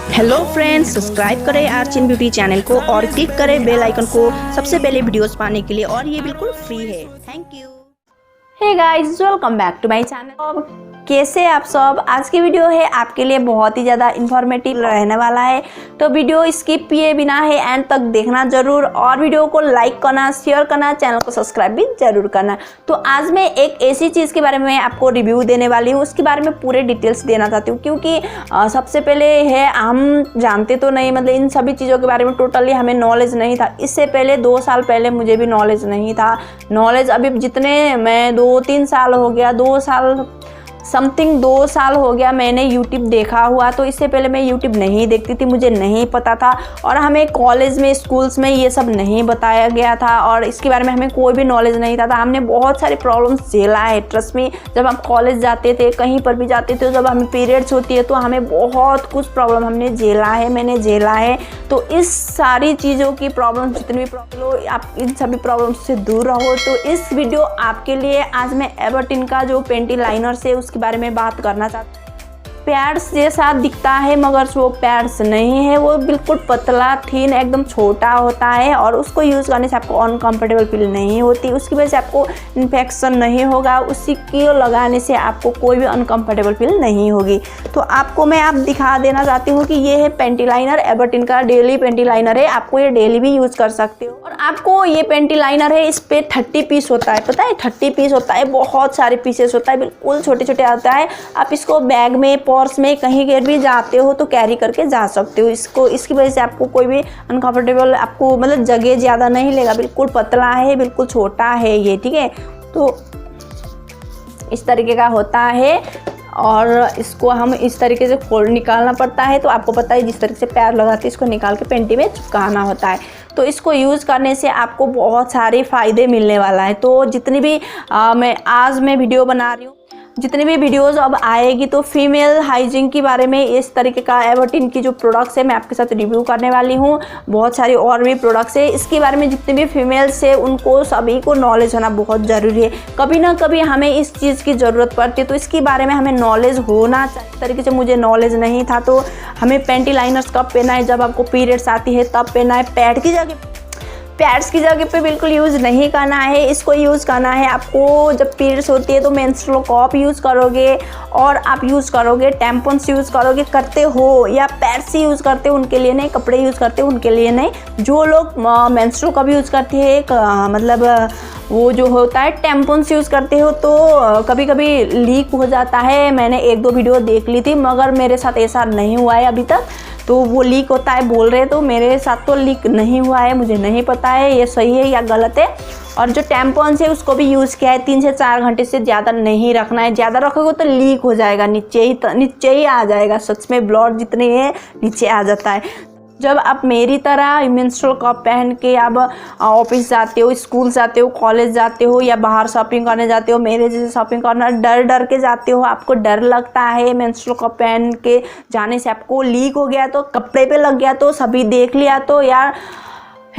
Hello friends, subscribe करें आर्चिन beauty channel को और क्लिक करें बेल आइकन को सबसे पहले वीडियोस पाने के लिए, और ये बिल्कुल फ्री है। Thank you. Hey guys, welcome back to my channel. कैसे आप सब? आज की वीडियो है आपके लिए बहुत ही ज़्यादा इन्फॉर्मेटिव रहने वाला है, तो वीडियो स्किप किए बिना है एंड तक देखना जरूर, और वीडियो को लाइक करना, शेयर करना, चैनल को सब्सक्राइब भी जरूर करना। तो आज मैं एक ऐसी चीज़ के बारे में आपको रिव्यू देने वाली हूँ, उसके बारे में पूरे डिटेल्स देना चाहती हूँ, क्योंकि सबसे पहले है हम जानते तो नहीं, मतलब इन सभी चीज़ों के बारे में टोटली हमें नॉलेज नहीं था। इससे पहले 2 साल पहले मुझे भी नॉलेज नहीं था। नॉलेज अभी जितने मैं 2-3 साल हो गया, 2 साल समथिंग 2 साल हो गया मैंने यूट्यूब देखा हुआ। तो इससे पहले मैं यूट्यूब नहीं देखती थी, मुझे नहीं पता था, और हमें कॉलेज में, स्कूल्स में ये सब नहीं बताया गया था, और इसके बारे में हमें कोई भी नॉलेज नहीं था। हमने बहुत सारे प्रॉब्लम्स झेला है, ट्रस्ट में। जब हम कॉलेज जाते थे, कहीं पर भी जाते थे, जब हमें पीरियड्स होती है तो हमें बहुत कुछ प्रॉब्लम हमने झेला है, मैंने झेला है। तो इस सारी चीज़ों की प्रॉब्लम, जितनी भी प्रॉब्लम, आप इन सभी प्रॉब्लम से दूर रहो। तो इस वीडियो आपके लिए आज मैं एवर्टीन का जो पेंटी लाइनर्स है उसके बारे में बात करना चाहती हूँ। पैड्स जैसा दिखता है मगर वो पैड्स नहीं है, वो बिल्कुल पतला थीन एकदम छोटा होता है, और उसको यूज़ करने से आपको अनकंफर्टेबल फील नहीं होती, उसकी वजह से आपको इन्फेक्शन नहीं होगा, उसी को लगाने से आपको कोई भी अनकंफर्टेबल फील नहीं होगी। तो आपको मैं आप दिखा देना चाहती हूँ कि ये है पेंटी लाइनर, एवर्टीन का डेली पेंटी लाइनर है। आपको ये डेली भी यूज़ कर सकते हो। और आपको ये पेंटी लाइनर है, इस पर 30 पीस होता है, पता है 30 पीस होता है, बहुत सारे पीसेस होता है, बिल्कुल छोटे छोटे आता है। आप इसको बैग में, पर्स में, कहीं पर भी जाते हो तो कैरी करके जा सकते हो इसको। इसकी वजह से आपको कोई भी अनकंफर्टेबल, आपको मतलब जगह ज़्यादा नहीं लेगा, बिल्कुल पतला है, बिल्कुल छोटा है ये, ठीक है। तो इस तरीके का होता है, और इसको हम इस तरीके से खोल निकालना पड़ता है। तो आपको पता है जिस तरीके से पैर लगाते हैं, इसको निकाल के पेंटी में चिपकाना होता है। तो इसको यूज़ करने से आपको बहुत सारे फ़ायदे मिलने वाला है। तो जितनी भी मैं वीडियो बना रही हूँ, जितनी भी वीडियोस अब आएगी, तो फीमेल हाइजीन के बारे में, इस तरीके का एवर्टीन की जो प्रोडक्ट्स है मैं आपके साथ रिव्यू करने वाली हूँ। बहुत सारी और भी प्रोडक्ट्स है, इसके बारे में जितने भी फीमेल्स है उनको सभी को नॉलेज होना बहुत ज़रूरी है। कभी ना कभी हमें इस चीज़ की ज़रूरत पड़ती है, तो इसके बारे में हमें नॉलेज होना चाहिए। इस तरीके से मुझे नॉलेज नहीं था। तो हमें पेंटी लाइनर्स कब पहना है? जब आपको पीरियड्स आती है तब पहना है। पैड्स की जगह पे बिल्कुल यूज़ नहीं करना है। इसको यूज़ करना है आपको जब पीरियड्स होती है, तो मेंस्ट्रुअल कप यूज़ करोगे, और आप यूज़ करोगे टेम्पन्स यूज़ करोगे, करते हो, या पैड्स यूज़ करते हो उनके लिए नहीं, कपड़े यूज़ करते हो उनके लिए नहीं। जो लोग मेंस्ट्रुअल कप यूज़ करते हैं, मतलब वो जो होता है टेम्पन्स यूज़ करते हो, तो कभी कभी लीक हो जाता है। मैंने 1-2 वीडियो देख ली थी, मगर मेरे साथ ऐसा नहीं हुआ है अभी तक। तो वो लीक होता है बोल रहे, तो मेरे साथ तो लीक नहीं हुआ है, मुझे नहीं पता है ये सही है या गलत है। और जो टेम्पन्स है उसको भी यूज़ किया है, 3 से 4 घंटे से ज़्यादा नहीं रखना है। ज़्यादा रखोगे तो लीक हो जाएगा, नीचे ही आ जाएगा। सच में ब्लड जितने है नीचे आ जाता है। जब आप मेरी तरह मेंस्ट्रुअल कप पहन के आप ऑफिस जाते हो, स्कूल जाते हो, कॉलेज जाते हो, या बाहर शॉपिंग करने जाते हो, मेरे जैसे शॉपिंग करना डर के जाते हो, आपको डर लगता है मैंस्ट्रुअल कप पहन के जाने से, आपको लीक हो गया तो, कपड़े पे लग गया तो, सभी देख लिया तो, यार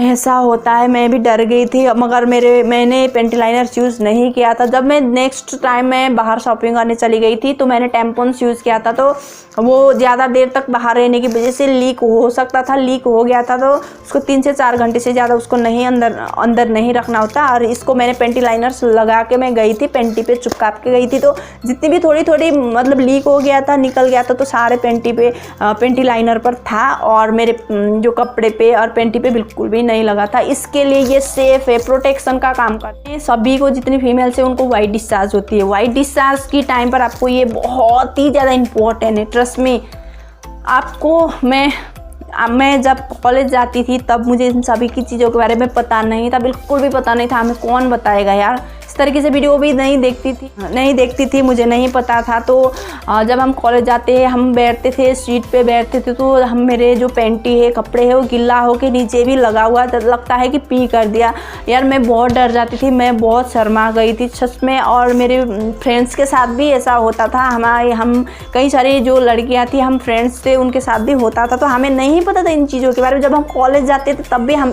ऐसा होता है। मैं भी डर गई थी, मगर मैंने पेंटी लाइनर्स यूज़ नहीं किया था। जब मैं नेक्स्ट टाइम मैं बाहर शॉपिंग करने चली गई थी, तो मैंने टेम्पन्स यूज़ किया था। तो वो ज़्यादा देर तक बाहर रहने की वजह से लीक हो सकता था, लीक हो गया था। तो उसको 3 से 4 घंटे से ज़्यादा उसको नहीं अंदर नहीं रखना होता। और इसको मैंने पेंटी लाइनर्स लगा के मैं गई थी, पेंटी पे चिपका के गई थी। तो जितनी भी थोड़ी मतलब लीक हो गया था, निकल गया था, तो सारे पेंटी लाइनर पर था, और मेरे जो कपड़े पे और पेंटी पे बिल्कुल भी नहीं लगा था। इसके लिए ये सेफ है, प्रोटेक्शन का काम करते हैं। सभी को, जितनी फीमेल्स है उनको वाइट डिस्चार्ज होती है। वाइट डिस्चार्ज की टाइम पर आपको ये बहुत ही ज़्यादा इंपॉर्टेंट है, ट्रस्ट में। आपको मैं जब कॉलेज जाती थी तब मुझे इन सभी की चीज़ों के बारे में पता नहीं था, बिल्कुल भी पता नहीं था। हमें कौन बताएगा यार, इस तरीके से वीडियो भी नहीं देखती थी, मुझे नहीं पता था। तो जब हम कॉलेज जाते हैं, हम बैठते थे, सीट पे बैठते थे, तो हम मेरे जो पेंटी है, कपड़े है, वो गिल्ला होके नीचे भी लगा हुआ लगता है कि पी कर दिया। यार मैं बहुत डर जाती थी, मैं बहुत शर्मा गई थी सच में। और मेरे फ्रेंड्स के साथ भी ऐसा होता था। हम कई सारी जो लड़कियाँ थी, हम फ्रेंड्स थे, उनके साथ भी होता था। तो हमें नहीं पता था इन चीज़ों के बारे में। जब हम कॉलेज जाते थे तब भी हम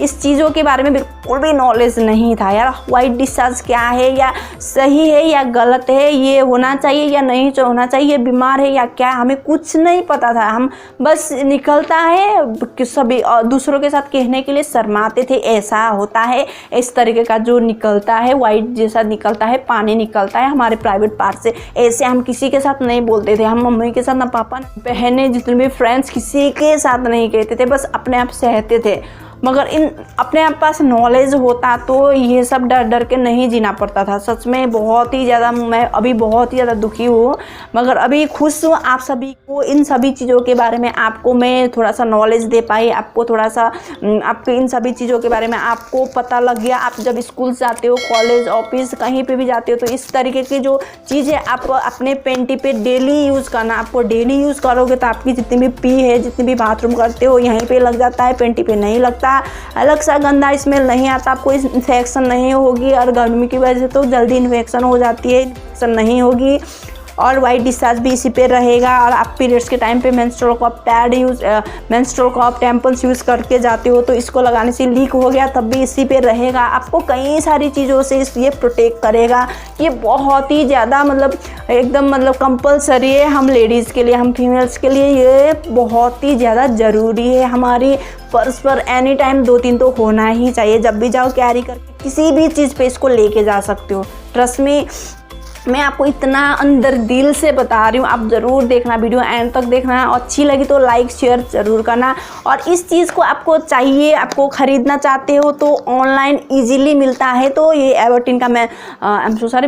इस चीज़ों के बारे में बिल्कुल भी नॉलेज नहीं था यार। वाइट डिस्चार्ज इलाज क्या है, या सही है या गलत है, ये होना चाहिए या नहीं होना चाहिए, बीमार है या क्या, हमें कुछ नहीं पता था। हम बस निकलता है कि सभी दूसरों के साथ कहने के लिए शर्माते थे, ऐसा होता है, इस तरीके का जो निकलता है वाइट जैसा निकलता है, पानी निकलता है हमारे प्राइवेट पार्ट से, ऐसे हम किसी के साथ नहीं बोलते थे। हम मम्मी के साथ ना पापा ना बहनें जितने भी फ्रेंड्स किसी के साथ नहीं कहते थे, बस अपने आप सहते थे। मगर इन अपने आप पास नॉलेज होता तो ये सब डर डर के नहीं जीना पड़ता था। सच में बहुत ही ज़्यादा मैं अभी बहुत ही ज़्यादा दुखी हूँ, मगर अभी खुश हूँ आप सभी को इन सभी चीज़ों के बारे में आपको मैं थोड़ा सा नॉलेज दे पाई, आपको थोड़ा सा आपको इन सभी चीज़ों के बारे में आपको पता लग गया। आप जब स्कूल जाते हो, कॉलेज, ऑफिस कहीं पे भी जाते हो तो इस तरीके की जो चीज़ें आप अपने पेंटी पे डेली यूज़ करना, आपको डेली यूज़ करोगे तो आपकी जितनी भी पी है, जितनी भी बाथरूम करते हो यहीं पे लग जाता है, पेंटी पे नहीं लगता, अलग सा गंदा स्मेल नहीं आता, आपको इन्फेक्शन नहीं होगी। और गर्मी की वजह से तो जल्दी इन्फेक्शन हो जाती है, इन्फेक्शन नहीं होगी। और वाइट डिस्चार्ज भी इसी पे रहेगा। और आप पीरियड्स के टाइम पे menstrual cup pad menstrual cup temples use करके जाते हो तो इसको लगाने से लीक हो गया तब भी इसी पे रहेगा। आपको कई सारी चीज़ों से ये प्रोटेक्ट करेगा। ये बहुत ही ज़्यादा एकदम कंपलसरी है हम लेडीज़ के लिए, हम फीमेल्स के लिए ये बहुत ही ज़्यादा ज़रूरी है। हमारी पर्स पर एनी टाइम 2-3 तो होना ही चाहिए। जब भी जाओ कैरी करके किसी भी चीज़ पे इसको लेके जा सकते हो। ट्रस्ट में मैं आपको इतना अंदर दिल से बता रही हूँ, आप ज़रूर देखना, वीडियो एंड तक देखना। अच्छी लगी तो लाइक शेयर ज़रूर करना। और इस चीज़ को आपको चाहिए, आपको ख़रीदना चाहते हो तो ऑनलाइन इजीली मिलता है। तो ये एवर्टीन का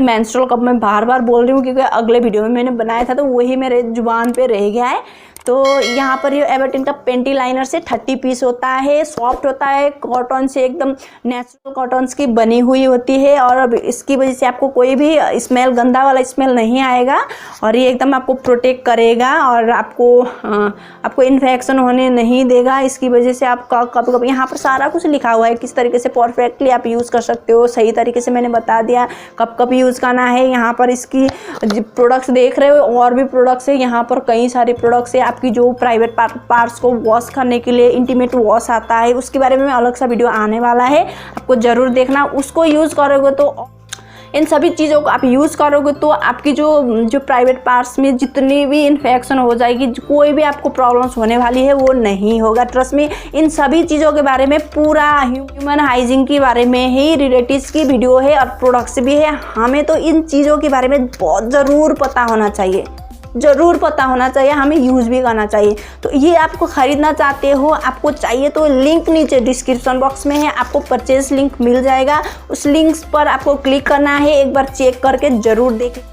मेंस्ट्रुअल कप मैं बार बार बोल रही हूँ क्योंकि अगले वीडियो में मैंने बनाया था तो वही मेरे जुबान पे रह गया है। तो यहाँ पर ये एवर्टीन का पेंटी लाइनर से 30 पीस होता है, सॉफ्ट होता है, कॉटन से एकदम नेचुरल कॉटन्स की बनी हुई होती है। और अब इसकी वजह से आपको कोई भी स्मेल, गंदा वाला स्मेल नहीं आएगा। और ये एकदम आपको प्रोटेक्ट करेगा और आपको इन्फेक्शन होने नहीं देगा। इसकी वजह से आप कब यहाँ पर सारा कुछ लिखा हुआ है किस तरीके से परफेक्टली आप यूज़ कर सकते हो। सही तरीके से मैंने बता दिया कब यूज़ करना है। यहाँ पर इसकी प्रोडक्ट्स देख रहे हो, और भी प्रोडक्ट्स है यहाँ पर, कई सारे प्रोडक्ट्स है। आपकी जो प्राइवेट पार्ट्स को वॉश करने के लिए इंटीमेट वॉश आता है, उसके बारे में अलग सा वीडियो आने वाला है, आपको ज़रूर देखना। उसको यूज़ करोगे तो इन सभी चीज़ों को आप यूज़ करोगे तो आपकी जो प्राइवेट पार्ट्स में जितनी भी इन्फेक्शन हो जाएगी, कोई भी आपको प्रॉब्लम्स होने वाली है वो नहीं होगा। ट्रस्ट में इन सभी चीज़ों के बारे में पूरा ह्यूमन हाइजीन के बारे में ही रिलेटिव्स की वीडियो है और प्रोडक्ट्स भी है। हमें तो इन चीज़ों के बारे में बहुत ज़रूर पता होना चाहिए, ज़रूर पता होना चाहिए, हमें यूज़ भी करना चाहिए। तो ये आपको ख़रीदना चाहते हो, आपको चाहिए तो लिंक नीचे डिस्क्रिप्शन बॉक्स में है, आपको परचेज लिंक मिल जाएगा। उस लिंक पर आपको क्लिक करना है, एक बार चेक करके ज़रूर देखें।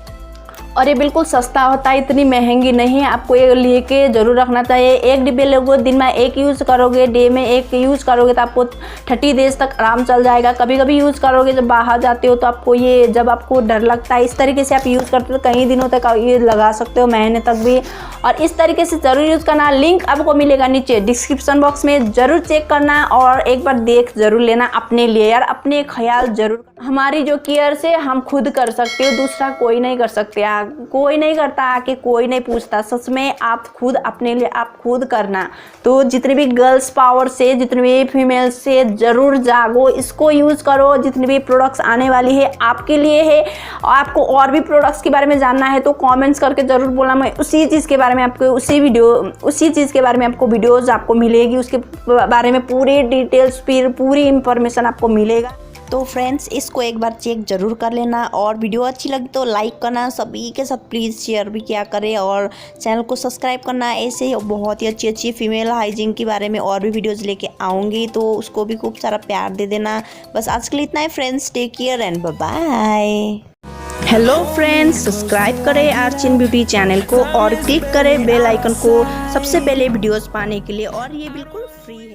और ये बिल्कुल सस्ता होता है, इतनी महंगी नहीं है। आपको ये लेके ज़रूर रखना चाहिए। एक डिब्बे लोगे, दिन में एक यूज़ करोगे, डे में एक यूज़ करोगे तो आपको 30 डेज तक आराम चल जाएगा। कभी कभी यूज़ करोगे जब बाहर जाते हो तो आपको ये, जब आपको डर लगता है, इस तरीके से आप यूज़ करते हो तो कई दिनों तक ये लगा सकते हो, महीने तक भी। और इस तरीके से ज़रूर यूज़ करना। लिंक आपको मिलेगा नीचे डिस्क्रिप्शन बॉक्स में, ज़रूर चेक करना और एक बार देख ज़रूर लेना अपने लिए यार, अपने ख्याल ज़रूर। हमारी जो केयर से हम खुद कर सकते हो, दूसरा कोई नहीं कर सकते। कोई नहीं करता, आके कोई नहीं पूछता। सच में आप खुद अपने लिए आप खुद करना। तो जितने भी गर्ल्स पावर से, जितने भी फीमेल्स से ज़रूर जागो, इसको यूज़ करो। जितने भी प्रोडक्ट्स आने वाली है आपके लिए है। और आपको और भी प्रोडक्ट्स के बारे में जानना है तो कमेंट्स करके ज़रूर बोलना। मैं उसी चीज़ के बारे में आपको उसी चीज़ के बारे में आपको वीडियोज़ आपको मिलेगी, उसके बारे में पूरी डिटेल्स, फिर पूरी इंफॉर्मेशन आपको मिलेगा। तो फ्रेंड्स, इसको एक बार चेक ज़रूर कर लेना। और वीडियो अच्छी लगी तो लाइक करना, सभी के साथ प्लीज़ शेयर भी किया करें और चैनल को सब्सक्राइब करना। ऐसे ही बहुत ही अच्छी फीमेल हाइजीन के बारे में और भी वीडियोज़ लेके आऊँगी, तो उसको भी खूब सारा प्यार दे देना। बस आज के लिए इतना है friends, take care and bye bye. Hello friends, subscribe करें आर्चिन ब्यूटी चैनल को और क्लिक करें बेल आइकन को सबसे पहले वीडियोज़ पाने के लिए। और ये बिल्कुल फ्री है।